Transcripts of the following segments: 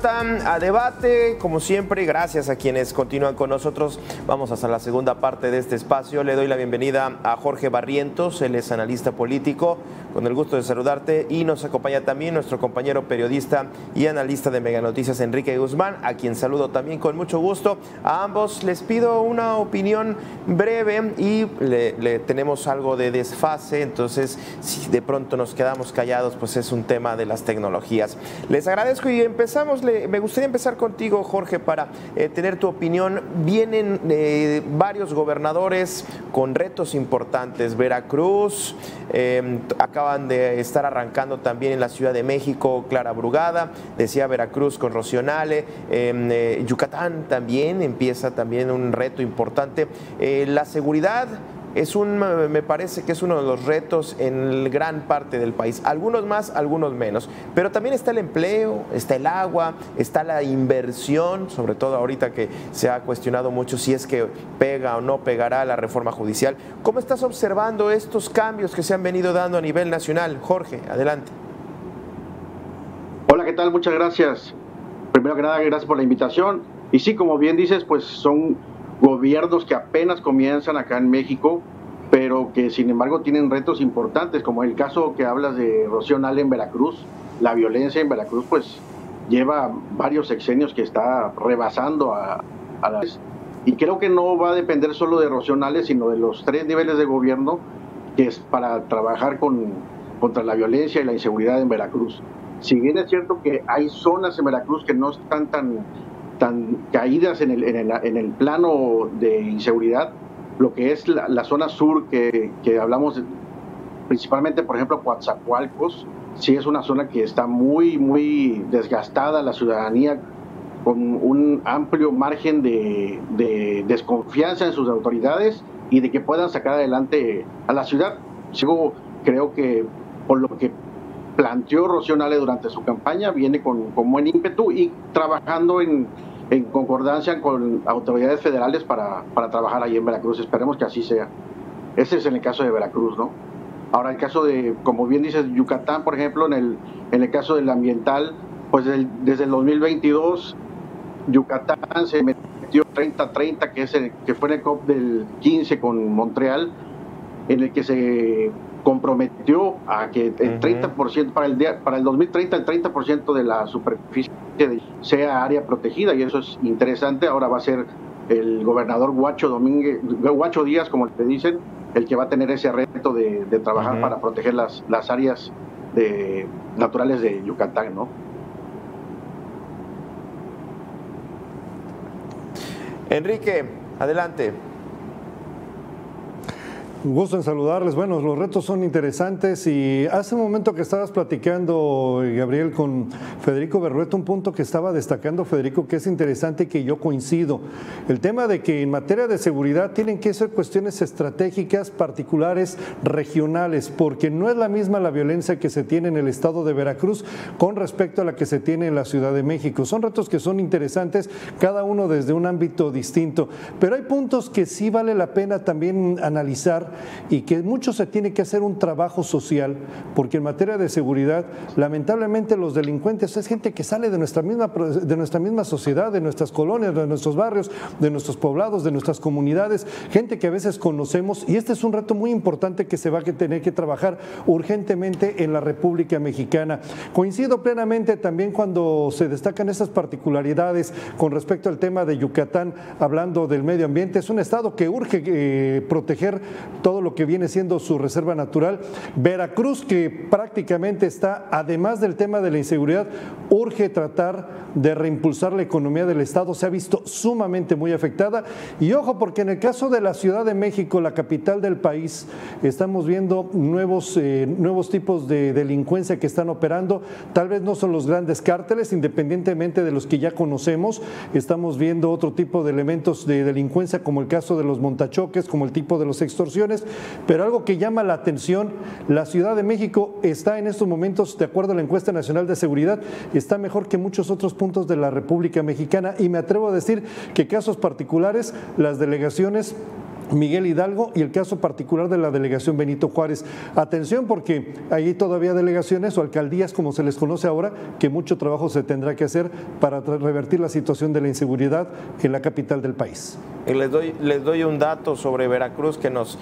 vuelta a debate, como siempre, gracias a quienes continúan con nosotros. Vamos hasta la segunda parte de este espacio. Le doy la bienvenida a Jorge Barrientos, él es analista político, con el gusto de saludarte, y nos acompaña también nuestro compañero periodista y analista de Mega Noticias, Enrique Guzmán, a quien saludo también con mucho gusto. A ambos les pido una opinión breve y le tenemos algo de desfase, entonces si de pronto nos quedamos callados, pues es un tema de las tecnologías. Les agradezco y empezamos. Me gustaría empezar contigo, Jorge, para tener tu opinión. Vienen varios gobernadores con retos importantes. Veracruz, acaban de estar arrancando también en la Ciudad de México, Clara Brugada, decía Veracruz con Rocío Nale, Yucatán también empieza también un reto importante. La seguridad me parece que es uno de los retos en gran parte del país, algunos más, algunos menos, pero también está el empleo, está el agua, está la inversión, sobre todo ahorita que se ha cuestionado mucho si es que pega o no pegará la reforma judicial. ¿Cómo estás observando estos cambios que se han venido dando a nivel nacional? Jorge, adelante. Hola, ¿qué tal? Muchas gracias. Primero que nada, gracias por la invitación. Y sí, como bien dices, pues son gobiernos que apenas comienzan acá en México, pero que sin embargo tienen retos importantes, como el caso que hablas de Rocío Nale en Veracruz. La violencia en Veracruz pues lleva varios sexenios que está rebasando a las... Y creo que no va a depender solo de Rocío Nale, sino de los 3 niveles de gobierno, que es para trabajar contra la violencia y la inseguridad en Veracruz. Si bien es cierto que hay zonas en Veracruz que no están tan caídas en el plano de inseguridad, lo que es la zona sur que hablamos principalmente, por ejemplo, Coatzacoalcos, sí es una zona que está muy, muy desgastada, la ciudadanía con un amplio margen de desconfianza en sus autoridades y de que puedan sacar adelante a la ciudad. Yo creo que por lo que planteó Rocío Nale durante su campaña, viene con buen ímpetu y trabajando en concordancia con autoridades federales para trabajar ahí en Veracruz. Esperemos que así sea. Ese es en el caso de Veracruz, ¿no? Ahora, el caso de, como bien dices, Yucatán, por ejemplo, en el caso del ambiental, pues desde el 2022, Yucatán se metió 30-30, que fue en el COP del 15 con Montreal, en el que se comprometió a que el 30% para el 2030 el 30% de la superficie sea área protegida, y eso es interesante. Ahora va a ser el gobernador Huacho Díaz, como le dicen, el que va a tener ese reto de trabajar para proteger las áreas naturales de Yucatán, ¿no? Enrique, adelante. Un gusto en saludarles. Bueno, los retos son interesantes y hace un momento que estabas platicando, Gabriel, con Federico Berrueto, un punto que estaba destacando Federico que es interesante y que yo coincido. El tema de que en materia de seguridad tienen que ser cuestiones estratégicas, particulares, regionales, porque no es la misma la violencia que se tiene en el estado de Veracruz con respecto a la que se tiene en la Ciudad de México. Son retos que son interesantes, cada uno desde un ámbito distinto, pero hay puntos que sí vale la pena también analizar y que mucho se tiene que hacer un trabajo social, porque en materia de seguridad, lamentablemente los delincuentes es gente que sale de nuestra misma sociedad, de nuestras colonias, de nuestros barrios, de nuestros poblados, de nuestras comunidades, gente que a veces conocemos, y este es un reto muy importante que se va a tener que trabajar urgentemente en la República Mexicana. Coincido plenamente también cuando se destacan estas particularidades con respecto al tema de Yucatán, hablando del medio ambiente. Es un estado que urge proteger todo lo que viene siendo su reserva natural. Veracruz, que prácticamente está, además del tema de la inseguridad, urge tratar de reimpulsar la economía del estado, se ha visto sumamente muy afectada. Y ojo, porque en el caso de la Ciudad de México, la capital del país, estamos viendo nuevos tipos de delincuencia que están operando. Tal vez no son los grandes cárteles, independientemente de los que ya conocemos. Estamos viendo otro tipo de elementos de delincuencia, como el caso de los montachoques, como el tipo de las extorsiones. Pero algo que llama la atención, la Ciudad de México está en estos momentos, de acuerdo a la encuesta nacional de seguridad, está mejor que muchos otros puntos de la República Mexicana, y me atrevo a decir que casos particulares, las delegaciones Miguel Hidalgo y el caso particular de la delegación Benito Juárez. Atención, porque hay todavía delegaciones o alcaldías, como se les conoce ahora, que mucho trabajo se tendrá que hacer para revertir la situación de la inseguridad en la capital del país. Y les doy un dato sobre Veracruz, que nos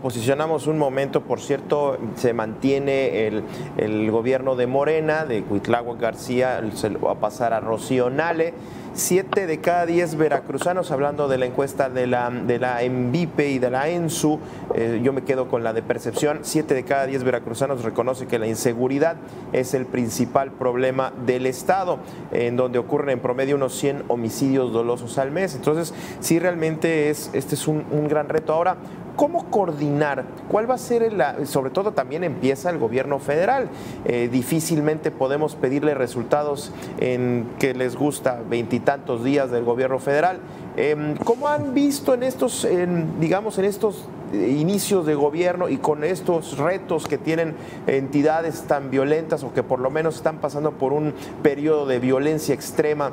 posicionamos un momento. Por cierto, se mantiene el gobierno de Morena, de Cuitláhuac García, se lo va a pasar a Rocío Nale. 7 de cada 10 veracruzanos, hablando de la encuesta de la ENVIPE y de la ENSU, yo me quedo con la de percepción. 7 de cada 10 veracruzanos reconoce que la inseguridad es el principal problema del Estado, en donde ocurren en promedio unos 100 homicidios dolosos al mes. Entonces, sí, realmente este es un gran reto. Ahora, ¿cómo coordinar? ¿Cuál va a ser sobre todo también empieza el gobierno federal? Difícilmente podemos pedirle resultados en que les gusta 20 y tantos días del gobierno federal. ¿Cómo han visto en estos inicios de gobierno y con estos retos que tienen entidades tan violentas o que por lo menos están pasando por un periodo de violencia extrema?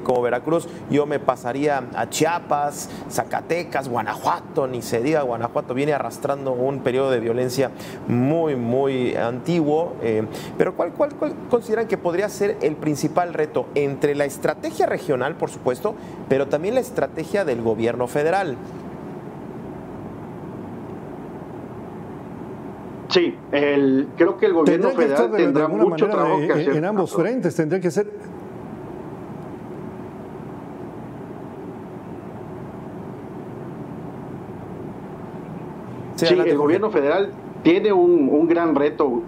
Como Veracruz, yo me pasaría a Chiapas, Zacatecas, Guanajuato, ni se diga, Guanajuato viene arrastrando un periodo de violencia muy, muy antiguo, pero ¿cuál consideran que podría ser el principal reto entre la estrategia regional, por supuesto, pero también la estrategia del gobierno federal? Sí, creo que el gobierno federal tendrá mucho trabajo que hacer. En ambos frentes tendría que ser. Sí, el gobierno federal tiene un gran reto,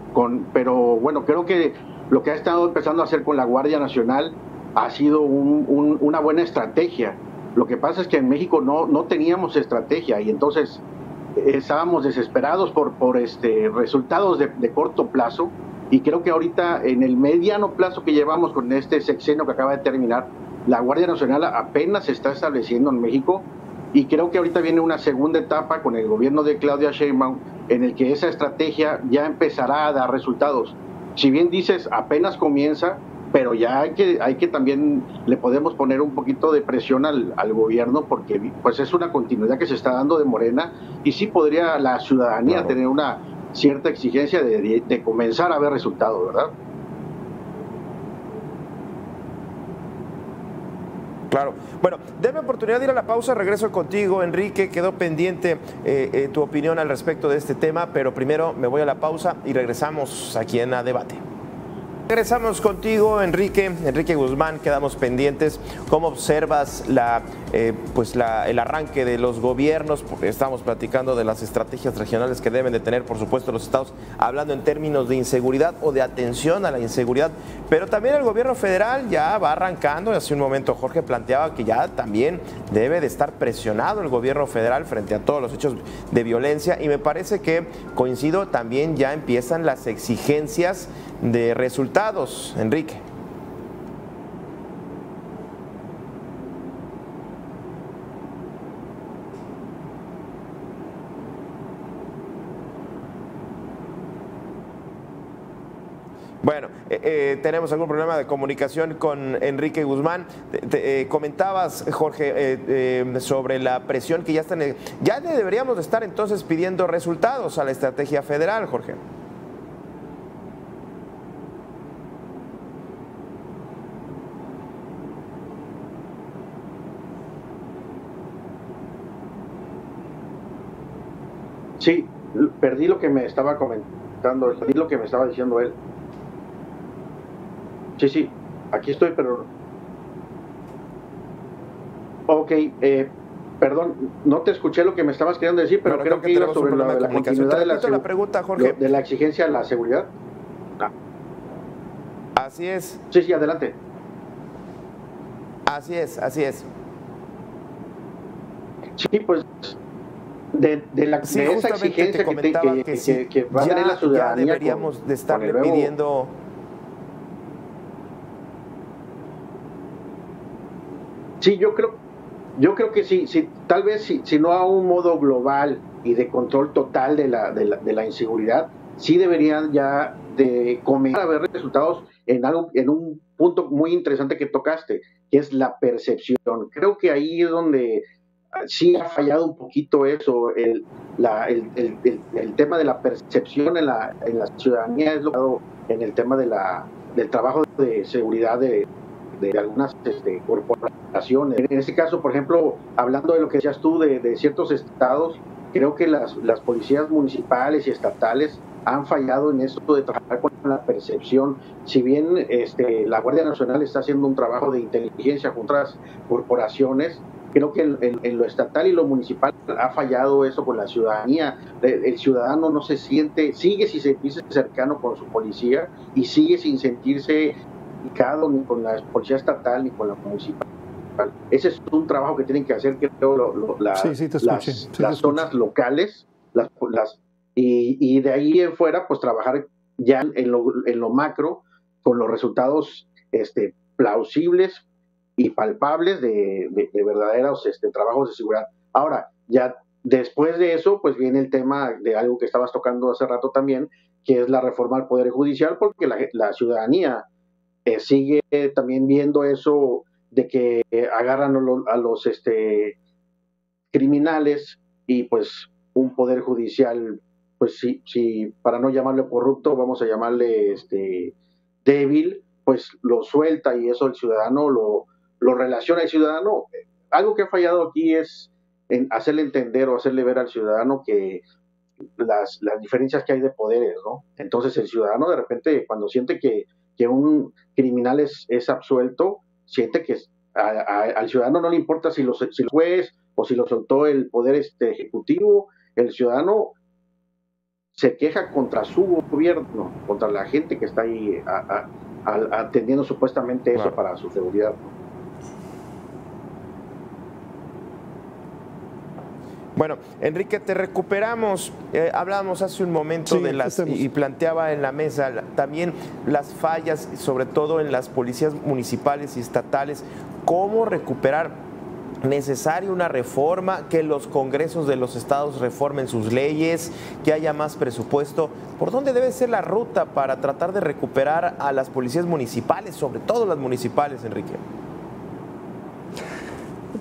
pero bueno, creo que lo que ha estado empezando a hacer con la Guardia Nacional ha sido una buena estrategia. Lo que pasa es que en México no teníamos estrategia y entonces estábamos desesperados por resultados de corto plazo, y creo que ahorita en el mediano plazo que llevamos con este sexenio que acaba de terminar, la Guardia Nacional apenas se está estableciendo en México. Y creo que ahorita viene una segunda etapa con el gobierno de Claudia Sheinbaum, en el que esa estrategia ya empezará a dar resultados. Si bien dices, apenas comienza, pero ya hay que también le podemos poner un poquito de presión al gobierno, porque pues es una continuidad que se está dando de Morena, y sí podría la ciudadanía tener una cierta exigencia de comenzar a ver resultados, ¿verdad? Claro. Bueno, denme oportunidad de ir a la pausa, regreso contigo, Enrique. Quedó pendiente tu opinión al respecto de este tema, pero primero me voy a la pausa y regresamos aquí en A Debate. Regresamos contigo, Enrique Guzmán. Quedamos pendientes. ¿Cómo observas el arranque de los gobiernos? Porque estamos platicando de las estrategias regionales que deben de tener, por supuesto, los estados, hablando en términos de inseguridad o de atención a la inseguridad, pero también el gobierno federal ya va arrancando. Hace un momento Jorge planteaba que ya también debe de estar presionado el gobierno federal frente a todos los hechos de violencia, y me parece que coincido, también ya empiezan las exigencias de resultados, Enrique. Bueno, tenemos algún problema de comunicación con Enrique Guzmán. Comentabas, Jorge, sobre la presión que ya están. Ya deberíamos de estar entonces pidiendo resultados a la estrategia federal, Jorge. Sí, perdí lo que me estaba comentando, perdí lo que me estaba diciendo él. Sí, aquí estoy, pero... Ok, perdón, no te escuché lo que me estabas queriendo decir, pero creo que iba sobre la continuidad de la pregunta, Jorge. De la exigencia a la seguridad. Así es. Sí, adelante. Así es. Sí, pues... de esa exigencia que va a tener la ciudadanía, ya deberíamos de estarle pidiendo. Sí, yo creo que sí, tal vez si no a un modo global y de control total de la inseguridad, sí deberían ya de comenzar a ver resultados en un punto muy interesante que tocaste, que es la percepción. Creo que ahí es donde sí ha fallado un poquito eso, el tema de la percepción en la ciudadanía es lo que en el tema del trabajo de seguridad de algunas corporaciones. En este caso, por ejemplo, hablando de lo que decías tú de ciertos estados, creo que las policías municipales y estatales han fallado en eso de trabajar con la percepción. Si bien la Guardia Nacional está haciendo un trabajo de inteligencia con otras corporaciones, creo que en lo estatal y lo municipal ha fallado eso con la ciudadanía. El ciudadano no se siente, sigue sin sentirse cercano con su policía y sigue sin sentirse identificado ni con la policía estatal ni con la municipal. Ese es un trabajo que tienen que hacer, creo, las zonas locales, y de ahí en fuera, pues trabajar ya en lo macro con los resultados plausibles y palpables de verdaderos trabajos de seguridad. Ahora, ya después de eso, pues viene el tema de algo que estabas tocando hace rato también, que es la reforma al Poder Judicial, porque la ciudadanía sigue también viendo eso de que agarran a los criminales y pues un Poder Judicial, pues sí, para no llamarle corrupto, vamos a llamarle débil, pues lo suelta, y eso el ciudadano lo relaciona. El ciudadano, algo que ha fallado aquí es en hacerle entender o hacerle ver al ciudadano que las diferencias que hay de poderes, ¿no? Entonces el ciudadano de repente, cuando siente que un criminal es absuelto, siente que al ciudadano no le importa si el juez o si lo soltó el poder ejecutivo. El ciudadano se queja contra su gobierno, contra la gente que está ahí atendiendo supuestamente eso para su seguridad, ¿no? Bueno, Enrique, te recuperamos. Hablábamos hace un momento y planteaba en la mesa también las fallas, sobre todo en las policías municipales y estatales. ¿Cómo recuperar? ¿Necesaria una reforma? ¿Que los congresos de los estados reformen sus leyes? ¿Que haya más presupuesto? ¿Por dónde debe ser la ruta para tratar de recuperar a las policías municipales, sobre todo las municipales, Enrique?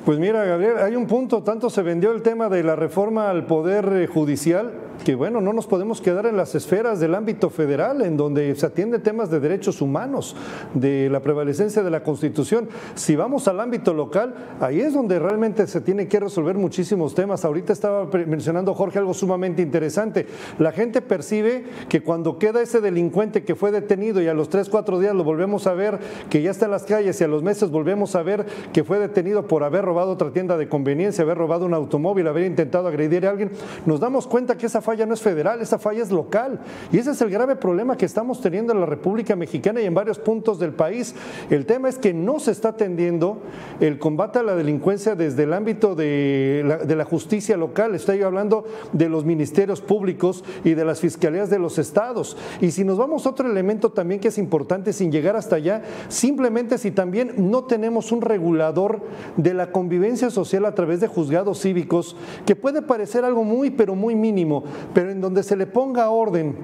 Pues mira, Gabriel, hay un punto, tanto se vendió el tema de la reforma al Poder Judicial, que bueno, no nos podemos quedar en las esferas del ámbito federal, en donde se atiende temas de derechos humanos, de la prevalecencia de la Constitución. Si vamos al ámbito local, ahí es donde realmente se tiene que resolver muchísimos temas. Ahorita estaba mencionando, Jorge, algo sumamente interesante. La gente percibe que cuando queda ese delincuente que fue detenido y a los 3, 4 días lo volvemos a ver que ya está en las calles, y a los meses volvemos a ver que fue detenido por haber robado otra tienda de conveniencia, haber robado un automóvil, haber intentado agredir a alguien, nos damos cuenta que esa falla no es federal, esa falla es local, y ese es el grave problema que estamos teniendo en la República Mexicana y en varios puntos del país. El tema es que no se está atendiendo el combate a la delincuencia desde el ámbito de la justicia local. Estoy hablando de los ministerios públicos y de las fiscalías de los estados. Y si nos vamos a otro elemento también que es importante, sin llegar hasta allá, simplemente si también no tenemos un regulador de la convivencia social a través de juzgados cívicos, que puede parecer algo muy, pero muy mínimo, pero en donde se le ponga orden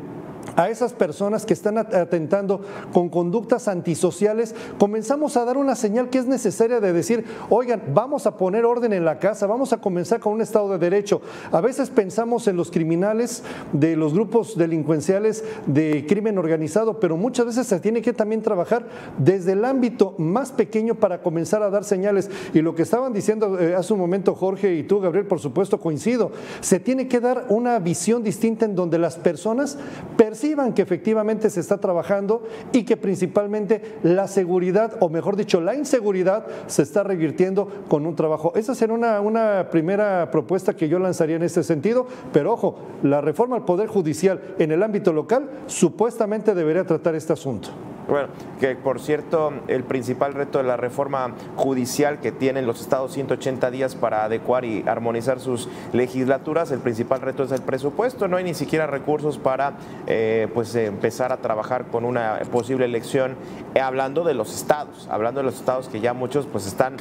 a esas personas que están atentando con conductas antisociales, comenzamos a dar una señal que es necesaria de decir, oigan, vamos a poner orden en la casa, vamos a comenzar con un Estado de Derecho. A veces pensamos en los criminales de los grupos delincuenciales de crimen organizado, pero muchas veces se tiene que también trabajar desde el ámbito más pequeño para comenzar a dar señales. Y lo que estaban diciendo hace un momento Jorge y tú, Gabriel, por supuesto coincido, se tiene que dar una visión distinta en donde las personas perciban que efectivamente se está trabajando y que principalmente la seguridad, o mejor dicho, la inseguridad se está revirtiendo con un trabajo. Esa será una primera propuesta que yo lanzaría en este sentido, pero ojo, la reforma al Poder Judicial en el ámbito local supuestamente debería tratar este asunto. Bueno, que por cierto, el principal reto de la reforma judicial que tienen los estados 180 días para adecuar y armonizar sus legislaturas, el principal reto es el presupuesto. No hay ni siquiera recursos para empezar a trabajar con una posible elección, hablando de los estados que ya muchos pues están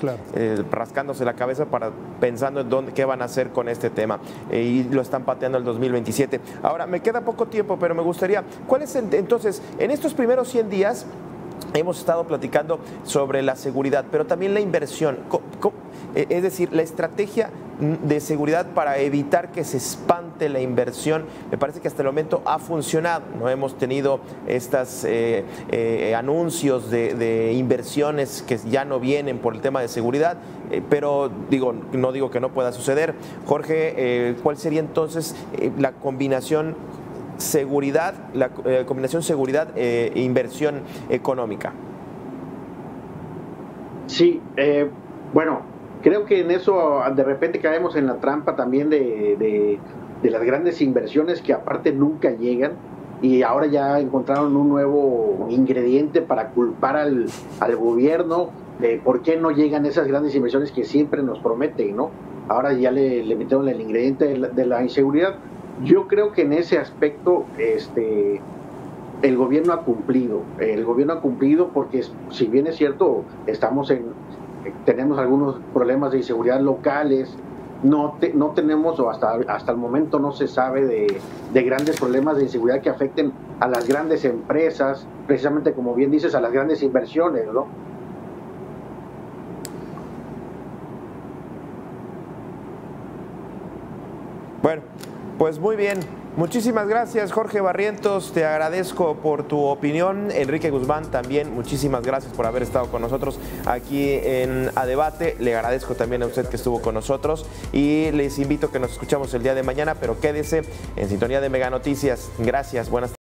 rascándose la cabeza pensando en qué van a hacer con este tema, y lo están pateando el 2027. Ahora, me queda poco tiempo, pero me gustaría, ¿cuál es entonces, en estos primeros 100 días, hemos estado platicando sobre la seguridad, pero también la inversión, es decir, la estrategia de seguridad para evitar que se espante la inversión. Me parece que hasta el momento ha funcionado. No hemos tenido estos anuncios de inversiones que ya no vienen por el tema de seguridad, pero no digo que no pueda suceder. Jorge, ¿cuál sería entonces la combinación seguridad, e inversión económica? Sí, bueno, creo que en eso de repente caemos en la trampa también de las grandes inversiones que aparte nunca llegan, y ahora ya encontraron un nuevo ingrediente para culpar al gobierno de por qué no llegan esas grandes inversiones que siempre nos prometen, ¿no? Ahora ya le metieron el ingrediente de la inseguridad. Yo creo que en ese aspecto el gobierno ha cumplido. El gobierno ha cumplido porque, si bien es cierto, tenemos algunos problemas de inseguridad locales, no tenemos, o hasta el momento no se sabe de grandes problemas de inseguridad que afecten a las grandes empresas, precisamente como bien dices, a las grandes inversiones, ¿no? Bueno, pues muy bien. Muchísimas gracias, Jorge Barrientos, te agradezco por tu opinión. Enrique Guzmán también, muchísimas gracias por haber estado con nosotros aquí en A Debate. Le agradezco también a usted que estuvo con nosotros y les invito a que nos escuchamos el día de mañana, pero quédese en sintonía de Mega Noticias. Gracias, buenas tardes.